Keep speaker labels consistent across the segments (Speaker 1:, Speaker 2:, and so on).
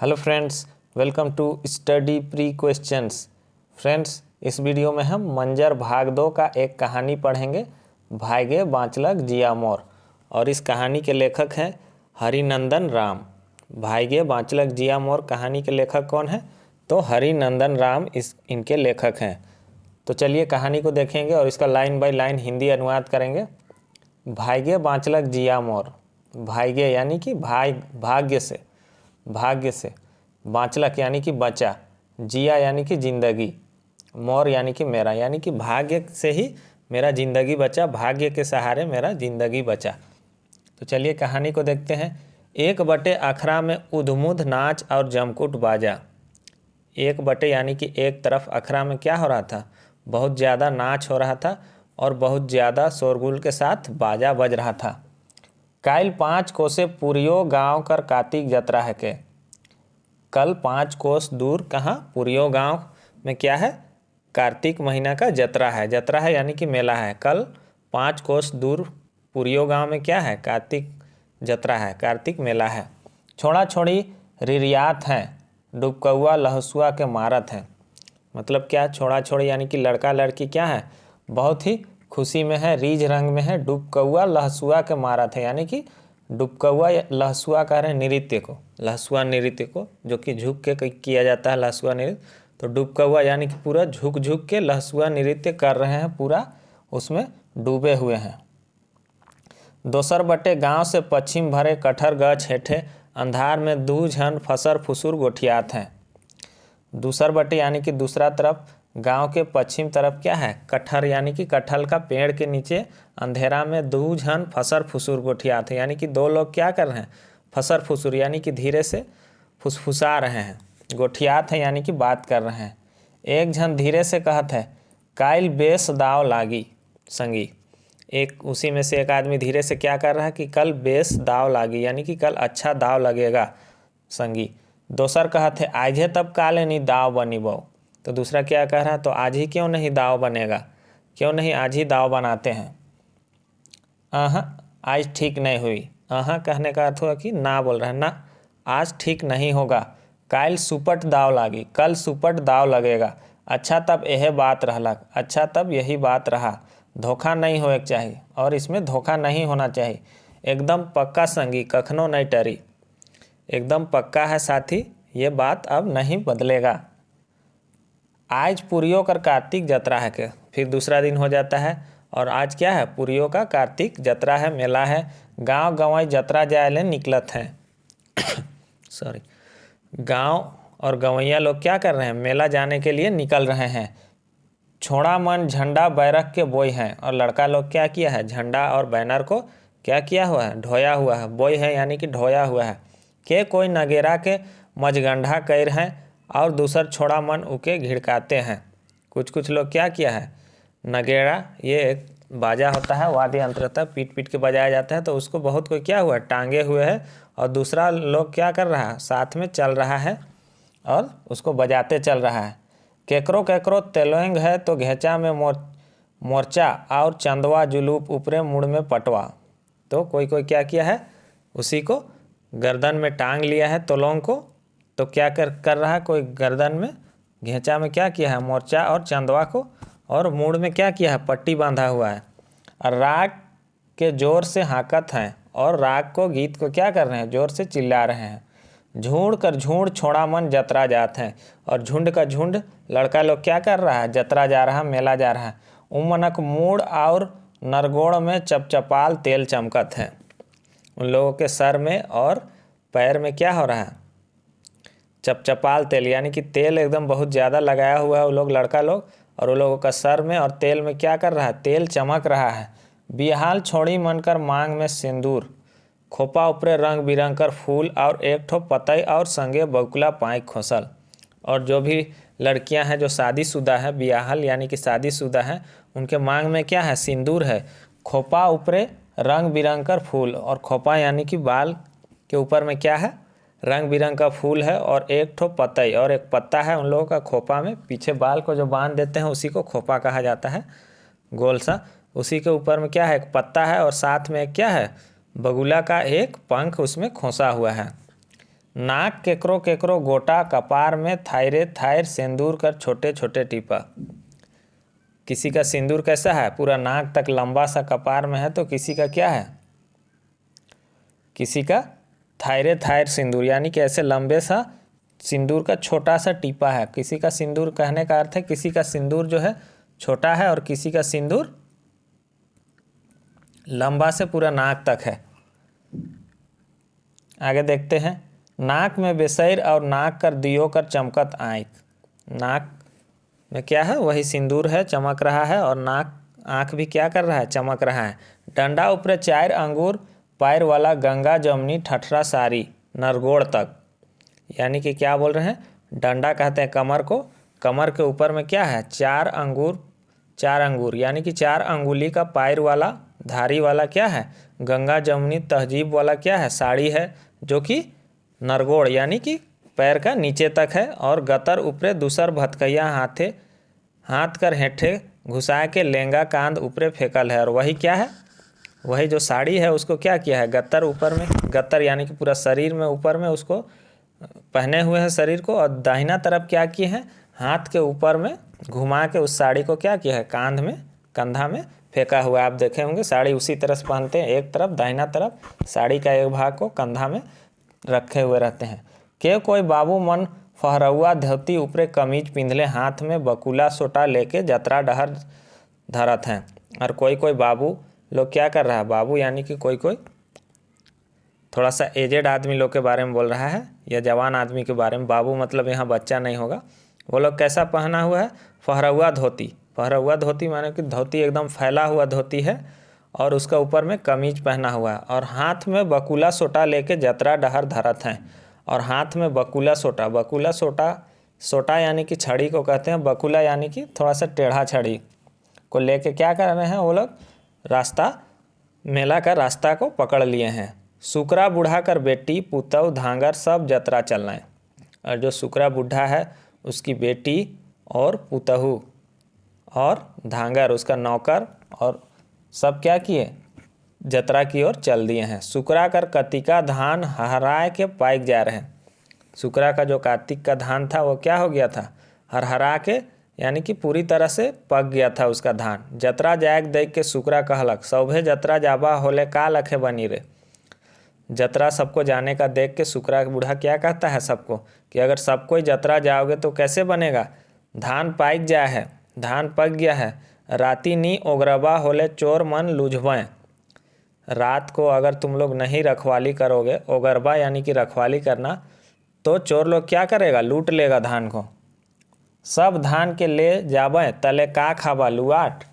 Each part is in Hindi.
Speaker 1: Hello friends, welcome to study pre questions. Friends, इस वीडियो में हम मंजर भाग 2 का एक कहानी पढ़ेंगे, भागे बाँचलक जिया मोर। और इस कहानी के लेखक हैं हरिनंदन राम। भागे बाँचलक जिया मोर कहानी के लेखक कौन है? तो हरिनंदन राम इनके लेखक हैं। तो चलिए कहानी को देखेंगे और इसका लाइन बाय लाइन हिंदी अनुवाद करेंगे। भागे बाँचलक जिया मोर। भागे यानी कि भाग्य से, बाँचलक यानी कि बचा, जिया यानी कि ज़िंदगी, मोर यानी कि मेरा, यानी कि भाग्य से ही मेरा ज़िंदगी बचा, भाग्य के सहारे मेरा ज़िंदगी बचा। तो चलिए कहानी को देखते हैं। 1/, अखरा में उधमुध नाच और जमकुट बाजा। 1/, यानी कि एक तरफ अखरा में क्या हो रहा था? बहुत ज़्यादा नाच हो रहा था और बहुत ज़्यादा शोरगुल के साथ बाजा बज रहा था। काइल 5 कोसे पुरियो गाँव कर कार्तिक जतरा है के। कल 5 कोस दूर कहाँ? पुरियो गांव में क्या है? कार्तिक महीना का जतरा है। जतरा है यानी कि मेला है। कल 5 कोस दूर पुरियो गांव में क्या है? कार्तिक जतरा है, कार्तिक मेला है। छोड़ा छोड़ी रिरियात हैं, डुबकौआ लहसुआ के मारत हैं। मतलब क्या? छोड़ा छोड़ी यानी कि लड़का लड़की क्या है? बहुत ही खुशी में है, रीझ रंग में है। डुबकौआ लहसुआ के मारत है, यानी कि डुबकौआ लहसुआ कह रहे हैं नृत्य को, लहसुआ नृत्य को, जो कि झुक के किया जाता है लहसुआ नृत्य। तो डुबकौआ यानी कि पूरा झुक झुक के लहसुआ नृत्य कर रहे हैं, पूरा उसमें डूबे हुए हैं। 2/, गांव से पश्चिम भरे कटहर गछ हेठे अंधार में 2 झन फसर फुसुर गोठियात हैं। 2/, यानी कि दूसरा तरफ, गांव के पश्चिम तरफ क्या है? कटहर यानी कि कटहल का पेड़ के नीचे अंधेरा में 2 झन फसर फुसुर गोठियात हैं, यानी कि 2 लोग क्या कर रहे हैं? फसर फुसुर यानी कि धीरे से फुसफुसा रहे हैं। गोठियात हैं यानी कि बात कर रहे हैं। एक झन धीरे से कहत है, काइल बेस दाव लागी संगी। एक उसी में से एक आदमी धीरे से क्या कर रहा है कि कल बेस दाव लागी, यानी कि कल अच्छा दाव लगेगा संगी। दोसर कहत है, आजे तब काले नहीं दाव बनी बो। तो दूसरा क्या कह रहा है? तो आज ही क्यों नहीं दाव बनेगा? क्यों नहीं आज ही दाव बनाते हैं? आज ठीक नहीं हुई। कहने का अर्थ हुआ कि ना बोल रहा है, ना आज ठीक नहीं होगा। काइल सुपट दाव लागी, कल सुपट दाव लगेगा। अच्छा तब यह बात रहलक, अच्छा तब यही बात रहा। धोखा नहीं होए चाहिए, और इसमें धोखा नहीं होना चाहिए। एकदम पक्का संगी, कखनो नहीं टरी। एकदम पक्का है साथी, ये बात अब नहीं बदलेगा। आज पुरियो कर कार्तिक जतरा है के। फिर दूसरा दिन हो जाता है और आज क्या है? पुरियो का कार्तिक जतरा है, मेला है। गांव गंवाई जतरा जाए ले निकलत हैं। सॉरी, गांव और गंवैया लोग क्या कर रहे हैं? मेला जाने के लिए निकल रहे हैं। छोड़ा मन झंडा बैरक के बोई हैं, और लड़का लोग क्या किया है? झंडा और बैनर को क्या किया हुआ है? ढोया हुआ है। बोई है यानी कि ढोया हुआ है। के कोई नगेरा के मजगंढा कैर हैं और दूसर छोड़ा मन उके घिड़काते हैं। कुछ लोग क्या किया है? नगेड़ा ये एक बाजा होता है, वाद्य यंत्र होता है, पीट पीट के बजाया जाता है। तो उसको बहुत कोई क्या हुआ? टांगे हुए है, और दूसरा लोग क्या कर रहा है? साथ में चल रहा है और उसको बजाते चल रहा है। केकरो केकरो तेलोंग है तो घेचा में मोर्चा और चंदवा जुलूप ऊपरे मुड़ में पटवा। तो कोई क्या किया है? उसी को गर्दन में टांग लिया है तोलोंग को। तो क्या कर रहा है? कोई गर्दन में, घेचा में क्या किया है? मोर्चा और चंदवा को, और मुड़ में क्या किया है? पट्टी बांधा हुआ है। और राग के जोर से हाकत हैं, और राग को, गीत को क्या कर रहे हैं? जोर से चिल्ला रहे हैं। झूठ कर झूठ छोड़ा मन जतरा जात हैं, और झुंड का झुंड लड़का लोग क्या कर रहा है? जतरा जा रहा है, मेला जा रहा है। उमनक मूड और नरगोड़ में चपचपाल तेल चमकत है। उन लोगों के सर में और पैर में क्या हो रहा है? चपचपाल तेल, यानी कि तेल एकदम बहुत ज़्यादा लगाया हुआ है वो लोग, लड़का लोग। और वो लोगों का सर में और तेल में क्या कर रहा है? तेल चमक रहा है। बिहाल छोड़ी मनकर मांग में सिंदूर, खोपा ऊपरे रंग बिरंग कर फूल और एक ठो पतई और संगे बकुला पाई खोसल। और जो भी लड़कियां हैं जो शादीशुदा है, बियाहल यानी कि शादीशुदा हैं, उनके मांग में क्या है? सिंदूर है। खोपा ऊपरे रंग बिरंग कर फूल, और खोपा यानी कि बाल के ऊपर में क्या है? रंग बिरंग का फूल है, और एक ठो पतई, और एक पत्ता है उन लोगों का खोपा में। पीछे बाल को जो बांध देते हैं उसी को खोपा कहा जाता है, गोल सा। उसी के ऊपर में क्या है? एक पत्ता है, और साथ में क्या है? बगुला का एक पंख उसमें खोसा हुआ है। नाक केकरो केकरो गोटा, कपार में थायरे थायर सिंदूर कर छोटे छोटे टीपा। किसी का सिंदूर कैसा है, पूरा नाक तक लंबा सा कपार में है, तो किसी का क्या है, किसी का थायरे थायर सिंदूर, यानी कि ऐसे लंबे सा सिंदूर का छोटा सा टीपा है। किसी का सिंदूर कहने का अर्थ है किसी का सिंदूर जो है छोटा है और किसी का सिंदूर लंबा से पूरा नाक तक है। आगे देखते हैं, नाक में बेसैर और नाक कर दियो कर चमकत आँख। नाक में क्या है, वही सिंदूर है, चमक रहा है, और नाक आँख भी क्या कर रहा है, चमक रहा है। डंडा ऊपर 4 अंगूर पैर वाला, गंगा जमनी ठठरा सारी नरगोड़ तक। यानी कि क्या बोल रहे हैं, डंडा कहते हैं कमर को, कमर के ऊपर में क्या है, 4 अंगूर यानी कि 4 अंगुली का पैर वाला धारी वाला क्या है, गंगा जमुनी तहजीब वाला क्या है, साड़ी है, जो कि नरगोड़ यानी कि पैर का नीचे तक है। और गतर ऊपरे दूसर भतकैया हाथ कर हेठे घुसा के लेंगा कांध ऊपरे फेंकल है। और वही क्या है, वही जो साड़ी है उसको क्या किया है, गतर ऊपर में, गतर यानी कि पूरा शरीर में ऊपर में उसको पहने हुए हैं शरीर को, और दाहिना तरफ क्या किए हैं, हाथ के ऊपर में घुमा के उस साड़ी को क्या किया है, कंधा में फेंका हुआ है। आप देखे होंगे साड़ी उसी तरह से पहनते हैं, एक तरफ दाहिना तरफ साड़ी का एक भाग को कंधा में रखे हुए रहते हैं। के कोई बाबू मन फहरौआ धोती ऊपरे कमीज पिंधले, हाथ में बकुला सोटा लेके जतरा डहर धरत हैं। और कोई बाबू लोग क्या कर रहा है, बाबू यानी कि कोई थोड़ा सा एजेड आदमी लोग के बारे में बोल रहा है, या जवान आदमी के बारे में। बाबू मतलब यहाँ बच्चा नहीं होगा। वो लोग कैसा पहना हुआ है, फहरौआ धोती। फहरौआ धोती माने कि धोती एकदम फैला हुआ धोती है, और उसका ऊपर में कमीज पहना हुआ है, और हाथ में बकुला सोटा लेके जतरा डहर धरत हैं। और हाथ में बकुला सोटा यानी कि छड़ी को कहते हैं, बकुला यानी कि थोड़ा सा टेढ़ा छड़ी को लेके क्या कर रहे हैं वो लोग, मेला का रास्ता को पकड़ लिए हैं। सुकरा बूढ़ा कर बेटी पुतौ धांगर सब जतरा चलना है। और जो सुकरा बूढ़ा है उसकी बेटी और पुतहू और धांगर उसका नौकर और सब क्या किए, जतरा की ओर चल दिए हैं। सुकरा कर कतिका धान हराए के पाइक जा रहे हैं। सुकरा का जो कार्तिक का धान था वो क्या हो गया था, हरहरा के यानी कि पूरी तरह से पक गया था उसका धान। जतरा जायक देख के सुकरा कहलक, सौभे जतरा जाबा होले का लखे बनी रे। जतरा सबको जाने का देख के सुकरा बूढ़ा क्या कहता है सबको, कि अगर सब कोई जतरा जाओगे तो कैसे बनेगा, धान पाइक जा है, धान पक गया है। राती नी ओगरबा होले चोर मन लुझवें। रात को अगर तुम लोग नहीं रखवाली करोगे, ओगरबा यानी कि रखवाली करना, तो चोर लोग क्या करेगा, लूट लेगा धान को। सब धान के ले जाबे तले का खाबा लुआट।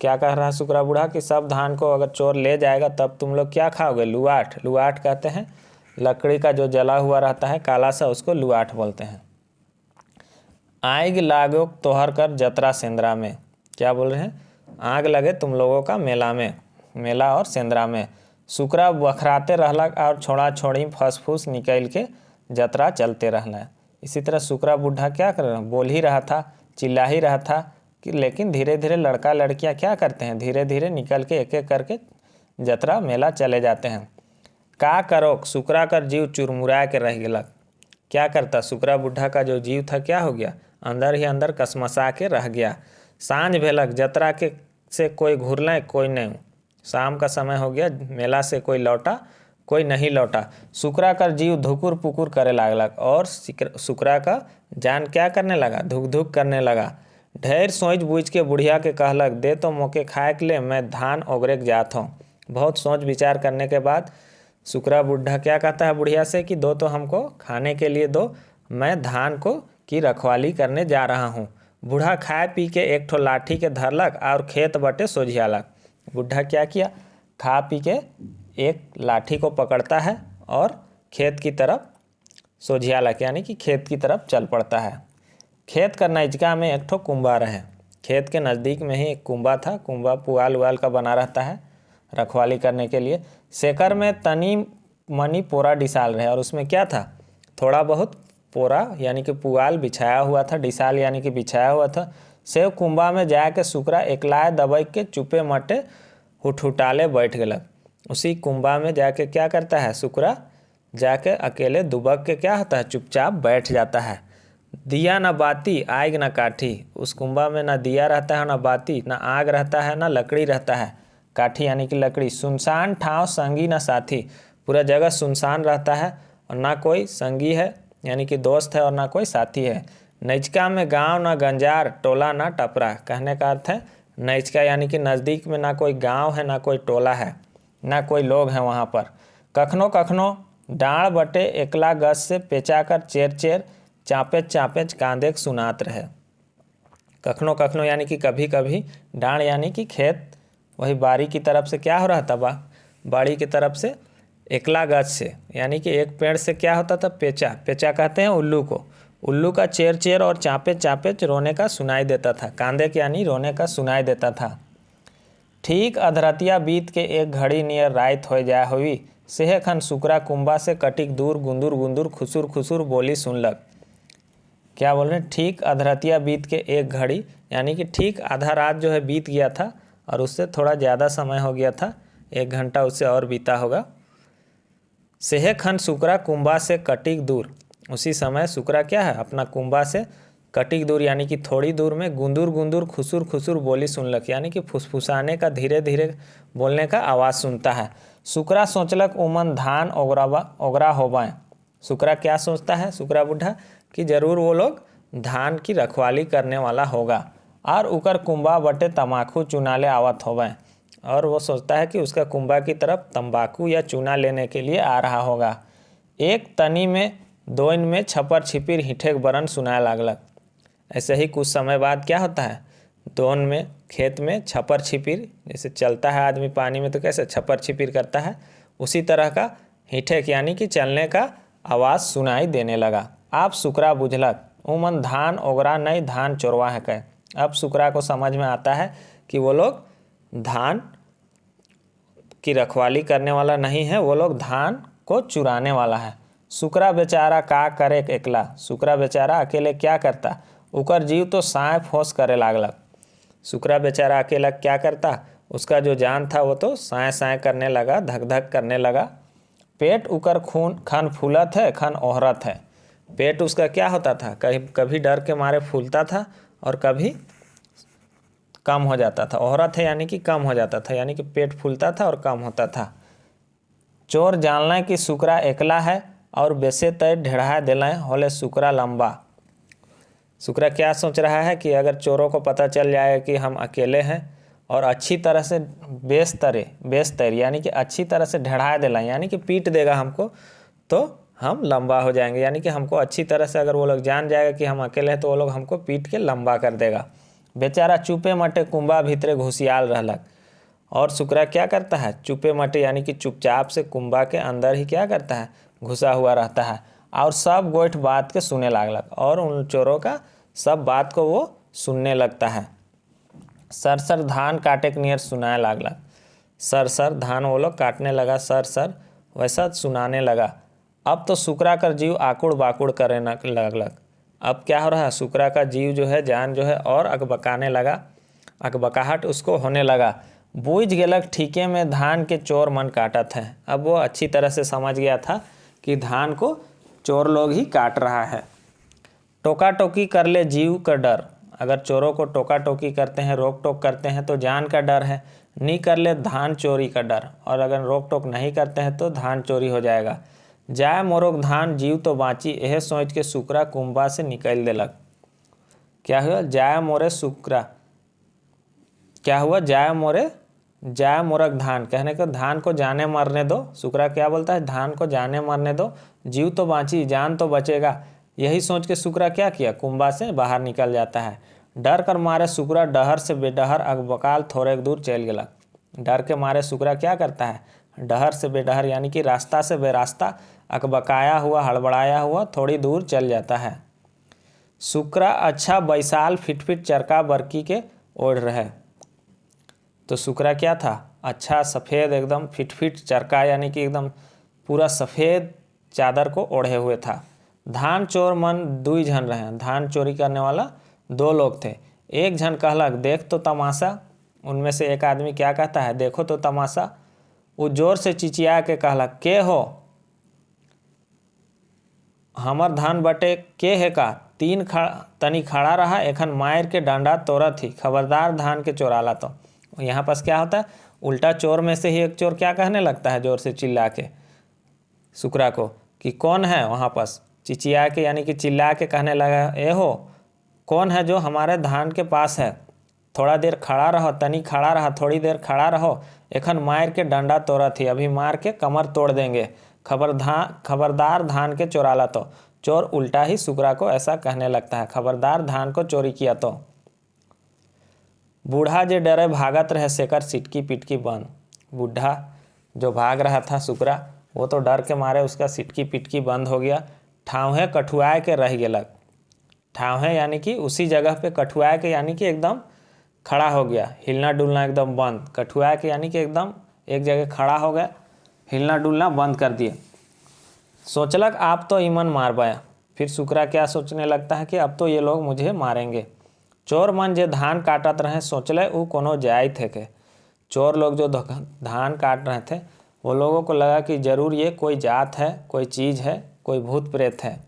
Speaker 1: क्या कह रहा है सुकरा बूढ़ा कि सब धान को अगर चोर ले जाएगा तब तुम लोग क्या खाओगे, लुआट। लुआट कहते हैं लकड़ी का जो जला हुआ रहता है काला सा, उसको लुआट बोलते हैं। आग लागो तोहर कर जतरा सेंद्रा में। क्या बोल रहे हैं, आग लगे तुम लोगों का मेला में, मेला और सेंद्रा में। सुकरा बखराते रहलक और छोड़ा छोड़ी फस फूस निकल के जतरा चलते रहना है। इसी तरह सुकरा बूढ़ा क्या कर रहा, बोल ही रहा था, चिल्ला ही रहा था कि लेकिन धीरे धीरे लड़का लड़कियां क्या करते हैं, धीरे धीरे निकल के एक एक करके जतरा मेला चले जाते हैं। का करो सुकरा कर जीव चुरमुरा के रह गलक। क्या करता, सुकरा बूढ़ा का जो जीव था क्या हो गया, अंदर ही अंदर कसमसा के रह गया। सांझ भेलक जतरा के से कोई घुरलें कोई नहीं। शाम का समय हो गया, मेला से कोई लौटा कोई नहीं लौटा। सुकरा कर जीव धुकुर पुकुर करे लागलक, और सुकरा का जान क्या करने लगा, धुक धुक करने लगा। ढेर सोच बूझ के बुढ़िया के कहलक, दे तो मोके खाए के ले, मैं धान ओगरे जात हूँ। बहुत सोच विचार करने के बाद सुकरा बूढ़ा क्या कहता है बुढ़िया से कि दो तो हमको खाने के लिए दो, मैं धान को की रखवाली करने जा रहा हूँ। बूढ़ा खाए पी के एक ठो लाठी के धरलक और खेत बटे सोझियालक। बूढ़ा क्या किया, खा पी के एक लाठी को पकड़ता है और खेत की तरफ सोझियालक यानी कि खेत की तरफ चल पड़ता है। खेत का नजका में एक ठो कुंबा रहे। खेत के नज़दीक में ही एक कुंबा था। कुंबा पुआल उवाल का बना रहता है रखवाली करने के लिए। सेकर में तनी मनी पोरा डिसाल रहे, और उसमें क्या था, थोड़ा बहुत पोरा यानी कि पुआल बिछाया हुआ था, डिसाल यानी कि बिछाया हुआ था। से कुंबा में जाके सुकरा एकलाए दबाई के चुपे मटे हुटहुटाले बैठ गलक। उसी कुंबा में जाके क्या करता है सुकरा, जाके अकेले दुबक के क्या होता है, चुपचाप बैठ जाता है। दिया न बाती आग न काठी, उस कुंबा में ना दिया रहता है ना बाती, ना आग रहता है ना लकड़ी रहता है, काठी यानी कि लकड़ी। सुनसान ठाव संगी न साथी, पूरा जगह सुनसान रहता है और ना कोई संगी है यानी कि दोस्त है और ना कोई साथी है। नैचका में गांव ना गंजार, टोला ना टपरा, कहने का अर्थ है नैचका यानी कि नज़दीक में ना कोई गांव है ना कोई टोला है ना कोई लोग हैं वहाँ पर। कखनो कखनो डाँड़ बटे एकला गज से पेचाकर चेर चेर, चाँपेच चाँपेच कांदेक सुनात रहे। कखनो कखनो यानी कि कभी कभी, डाँड़ यानी कि खेत, वही बाड़ी की तरफ से क्या हो रहा था, बाड़ी की तरफ से एकला गज से यानी कि एक पेड़ से क्या होता था, पेचा, पेचा कहते हैं उल्लू को, उल्लू का चेर चेर और चाँपेच चाँपेच रोने का सुनाई देता था, कांदे के यानी रोने का सुनाई देता था। ठीक अधरतिया बीत के एक घड़ी नियर रात हो जाए हुई, सेह खन सुकरा कुंबा से कटिक दूर गुंदुर गुंदुर खुसुर खुसुर बोली सुनलक। क्या बोल रहे हैं, ठीक अधरतिया बीत के एक घड़ी यानी कि ठीक आधा रात जो है बीत गया था और उससे थोड़ा ज़्यादा समय हो गया था, 1 घंटा उससे और बीता होगा। सेह खन सुकरा कुंबा से कटिक दूर, उसी समय सुकरा क्या है, अपना कुंबा से कटिक दूर यानी कि थोड़ी दूर में गुंदुर गुंदुर खुसुर खुसुर बोली सुनलक यानी कि फुसफुसाने का, धीरे धीरे बोलने का आवाज़ सुनता है। सुकरा सोचलक उमन धान ओगरा होबाएँ, सुकरा क्या सोचता है, सुकरा बुढ़ा, कि जरूर वो लोग धान की रखवाली करने वाला होगा और उकर कुंबा बटे तम्बाकू चुनाले आवत होवें, और वो सोचता है कि उसका कुंबा की तरफ तंबाकू या चूना लेने के लिए आ रहा होगा। एक तनी में दोइन में छपर छिपिर हिठेक बरन सुनाए लागलक। ऐसे ही कुछ समय बाद क्या होता है, दोन में खेत में छपर छिपिर, जैसे चलता है आदमी पानी में तो कैसे छपर छिपिर करता है, उसी तरह का हिठेक यानी कि चलने का आवाज़ सुनाई देने लगा। आप सुकरा बुझलक उमन धान ओगरा नहीं धान चोरवा है कह। अब सुकरा को समझ में आता है कि वो लोग धान की रखवाली करने वाला नहीं है, वो लोग धान को चुराने वाला है। सुकरा बेचारा का करे एकला, सुकरा बेचारा अकेले क्या करता, उकर जीव तो साँय फोस करे लागलक। सुकरा बेचारा अकेला क्या करता, उसका जो जान था वो तो साँय साँय करने लगा, धक धक करने लगा। पेट उकर खन फूलत है खन ओहरत है, पेट उसका क्या होता था, कभी डर के मारे फूलता था और कभी कम हो जाता था। ओहरत है यानी कि कम हो जाता था, यानी कि पेट फूलता था और कम होता था। चोर जानलें कि सुकरा एकला है और बेसे तय ढेढ़ा दिलें होले सुकरा लंबा। सुकरा क्या सोच रहा है कि अगर चोरों को पता चल जाए कि हम अकेले हैं और अच्छी तरह से बेस्तर यानी कि अच्छी तरह से ढेढ़ा दिलाएं यानी कि पीट देगा हमको, तो हम लंबा हो जाएंगे, यानी कि हमको अच्छी तरह से अगर वो लोग जान जाएगा कि हम अकेले हैं तो वो लोग हमको पीट के लंबा कर देगा। बेचारा चुपे मटे कुंबा भीतरे घुसियाल रहलक, और सुकरा क्या करता है, चुपे मटे यानी कि चुपचाप से कुंबा के अंदर ही क्या करता है, घुसा हुआ रहता है और सब गोइठ बात के सुनने लागलक, और उन चोरों का सब बात को वो सुनने लगता है। सर सर धान काटे के नियर सुनाए लागलक, सर सर धान वो लोग काटने लगा, सर सर वैसा सुनाने लगा। अब तो सुकरा का जीव आकुड़ बाकुड़ करने लगलक। अब क्या हो रहा है, सुकरा का जीव जो है, जान जो है और अकबकाने लगा, अकबकाहट उसको होने लगा। बूझ गेलक ठीके में धान के चोर मन काटत है। अब वो अच्छी तरह से समझ गया था कि धान को चोर लोग ही काट रहा है। टोका टोकी कर ले जीव का डर, अगर चोरों को टोका टोकी करते हैं, रोक टोक करते हैं तो जान का डर है, नहीं कर ले धान चोरी का डर, और अगर रोक टोक नहीं करते हैं तो धान चोरी हो जाएगा। जाए मोरोक धान जीव तो बाँची, यह सोच के सुकरा कुंबा से निकल देलक। क्या हुआ, जाए मोरे सुकरा, क्या हुआ, जाए मोरक धान, कहने को धान को जाने मरने दो। सुकरा क्या बोलता है, धान को जाने मरने दो, जीव तो बाँची, जान तो बचेगा। यही सोच के सुकरा क्या किया, कुंबा से बाहर निकल जाता है। डर कर मारे सुकरा डहर से बेडहर अकबकाल थोड़े दूर चल गया। डर के मारे सुकरा क्या करता है, डहर से बेडहर यानी कि रास्ता से बेरास्ता, अकबकाया हुआ, हड़बड़ाया हुआ थोड़ी दूर चल जाता है। सुकरा अच्छा बैसाल फिटफिट चरका बरकी के ओढ़ रहे, तो सुकरा क्या था, अच्छा सफ़ेद एकदम फिटफिट चरका यानी कि एकदम पूरा सफ़ेद चादर को ओढ़े हुए था। धान चोर मन 2 जन रहे, धान चोरी करने वाला 2 लोग थे। एक जन कहलक देख तो तमाशा, उनमें से एक आदमी क्या कहता है, देखो तो तमाशा। वो जोर से चिचिया के कहलक के हो, हमर धान बटे के है का, तीन तनी खड़ा रहा, एखन मार के डंडा तोड़ा थी, खबरदार धान के चोराला। तो यहाँ पास क्या होता है, उल्टा चोर में से ही एक चोर क्या कहने लगता है जोर से चिल्ला के सुकरा को कि कौन है, वहाँ पास चिचिया के यानी कि चिल्ला के कहने लगा, ए हो कौन है जो हमारे धान के पास है, थोड़ा देर खड़ा रहो, तनी खड़ा रहा, थोड़ी देर खड़ा रहो, एखन मार के डंडा तोड़ा थी, अभी मार के कमर तोड़ देंगे, खबरदार धान के चोराला। तो चोर उल्टा ही सुकरा को ऐसा कहने लगता है, खबरदार धान को चोरी किया तो। बूढ़ा जे डरे भागत रहे, सेकर सिटकी पिटकी बंद। बूढ़ा जो भाग रहा था सुकरा, वो तो डर के मारे उसका सिटकी पिटकी बंद हो गया, ठावहे कठुआए के रह गेलक। ठावहे यानी कि उसी जगह पे, कठुआए के यानी कि एकदम खड़ा हो गया, हिलना डुलना एकदम बंद। कठुआए के यानी कि एकदम एक जगह खड़ा हो गया, हिलना डुलना बंद कर दिए। सोचलक आप तो ईमन मार पाया। फिर सुकरा क्या सोचने लगता है कि अब तो ये लोग मुझे मारेंगे। चोर मन जे धान काटत रहे, सोचले वो कोनो जाय थे के। चोर लोग जो धान काट रहे थे, वो लोगों को लगा कि जरूर ये कोई जात है, कोई चीज़ है, कोई भूत प्रेत है।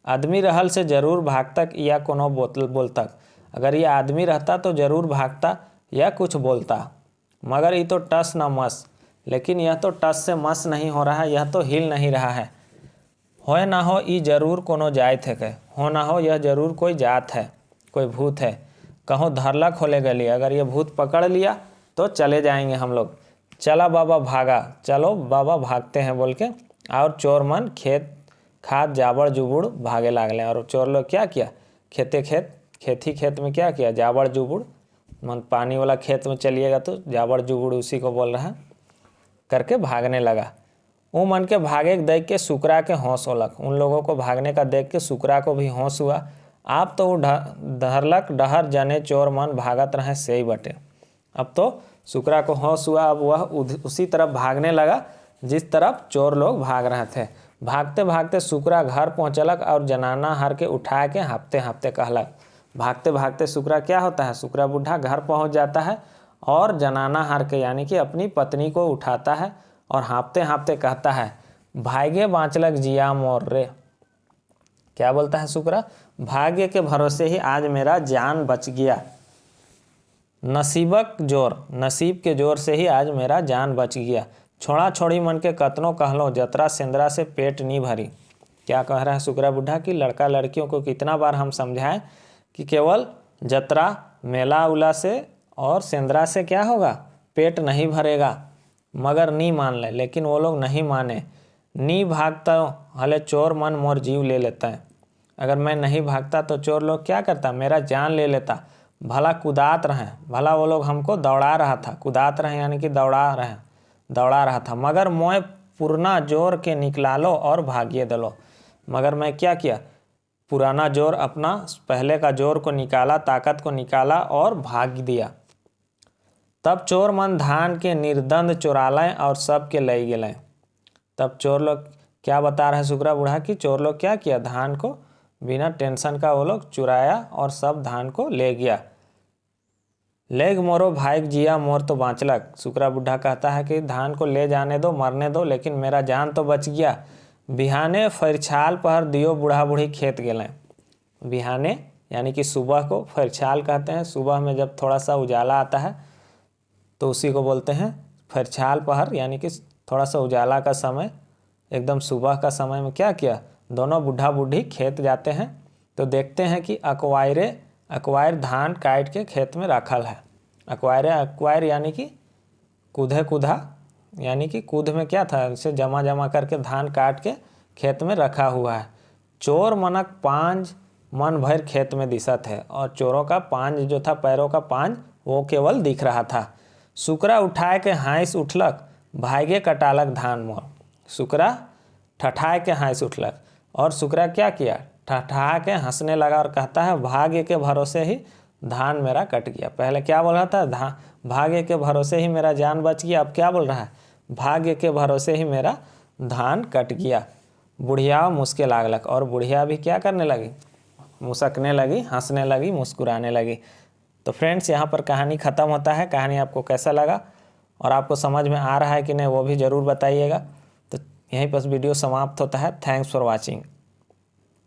Speaker 1: आदमी रहल से जरूर भागतक या कोनो बोलतक। अगर ये आदमी रहता तो जरूर भागता या कुछ बोलता, मगर ये तो टस न मस। लेकिन यह तो टस से मस नहीं हो रहा है, यह तो हिल नहीं रहा है। होए ना हो ये जरूर कोनो जात है के, हो ना हो यह जरूर कोई जात है, कोई भूत है। कहो धरलक होले गली, अगर ये भूत पकड़ लिया तो चले जाएंगे हम लोग। चला बाबा भागा, चलो बाबा भागते हैं बोल के, और चोर मन खेत खाद जाबड़ जुबुड़ भागे लागले। और चोर लोग क्या किया, खेती खेत में क्या किया, जाबड़ जुबुड़, मन पानी वाला खेत में चलिएगा तो जाबड़ जुबुड़ उसी को बोल रहा है, करके भागने लगा। वो मन के भागे देख के सुकरा के होश होलक। उन लोगों को भागने का देख के सुकरा को भी होश हुआ। आप तो वो धरलक डहर जने चोर मन भागत रहे से ही बटे। अब तो सुकरा को होश हुआ, अब वह उसी तरफ भागने लगा जिस तरफ चोर लोग भाग रहे थे। भागते भागते सुकरा घर पहुँचलक और जनाना हर के उठा के हाँपते हाँपते कहलक। भागते भागते सुकरा क्या होता है, सुकरा बूढ़ा घर पहुँच जाता है और जनाना हर के यानी कि अपनी पत्नी को उठाता है और हाँपते हाँपते कहता है, भाग्य बाँचलक जिया मोर रे। क्या बोलता है सुकरा, भाग्य के भरोसे ही आज मेरा जान बच गया। नसीब के जोर से ही आज मेरा जान बच गया। छोड़ा छोड़ी मन के कतनों कहलो, जतरा सेंद्रा से पेट नहीं भरी। क्या कह रहा है सुकरा बूढ़ा कि लड़का लड़कियों को कितना बार हम समझाएं कि केवल जतरा मेला उला से और सेंद्रा से क्या होगा, पेट नहीं भरेगा, मगर नहीं मान ले। लेकिन वो लोग नहीं माने। नहीं भागता हले चोर मन मोर जीव ले लेता है। अगर मैं नहीं भागता तो चोर लोग क्या करता, मेरा जान ले लेता। भला कुदात रहे, भला वो लोग हमको दौड़ा रहा था, कुदात रहे यानी कि दौड़ा रहा था, मगर मोए पुरना जोर के निकला लो और भागिए दलो। मगर मैं क्या किया, पुराना जोर, अपना पहले का जोर को निकाला, ताकत को निकाला और भाग दिया। तब चोर मन धान के निर्दंड चोरालें और सब के ले गेलें। तब चोर लोग क्या बता रहे सुकरा बूढ़ा कि चोर लोग क्या किया, धान को बिना टेंशन का वो लोग चुराया और सब धान को ले गया। लेग मोरो भाई जिया मोर तो बाँचलक। सुकरा बूढ़ा कहता है कि धान को ले जाने दो, मरने दो, लेकिन मेरा जान तो बच गया। बिहाने फरछाल पहर दियो बूढ़ा बूढ़ी खेत गेलें। बिहाने यानी कि सुबह को फरछाल कहते हैं। सुबह में जब थोड़ा सा उजाला आता है तो उसी को बोलते हैं फरछाल पहर, यानी कि थोड़ा सा उजाला का समय, एकदम सुबह का समय में क्या किया, दोनों बूढ़ा बूढ़ी खेत जाते हैं तो देखते हैं कि अक्वायर धान काट के खेत में रखल है। अक्वायर यानी कि कुधा यानी कि कूद में क्या था, इसे जमा करके धान काट के खेत में रखा हुआ है। चोर मनक पांज मन भर खेत में दिशत है, और चोरों का पांज जो था, पैरों का पांज, वो केवल दिख रहा था। सुकरा उठाए के हाइस उठलक, भागे कटालक धान मोर। सुकरा ठठाए के हाइस उठलक, और सुकरा क्या किया, ठठा के हंसने लगा और कहता है, भाग्य के भरोसे ही धान मेरा कट गया। पहले क्या बोल रहा था, भाग्य के भरोसे ही मेरा जान बच गया। अब क्या बोल रहा है, भाग्य के भरोसे ही मेरा धान कट गया। बुढ़िया मुस्के लागलक, और बुढ़िया भी क्या करने लगी, मुस्कने लगी, हंसने लगी, मुस्कुराने लगी। तो फ्रेंड्स, यहाँ पर कहानी ख़त्म होता है। कहानी आपको कैसा लगा और आपको समझ में आ रहा है कि नहीं, वो भी ज़रूर बताइएगा। तो यहीं पर वीडियो समाप्त होता है। Thanks for watching.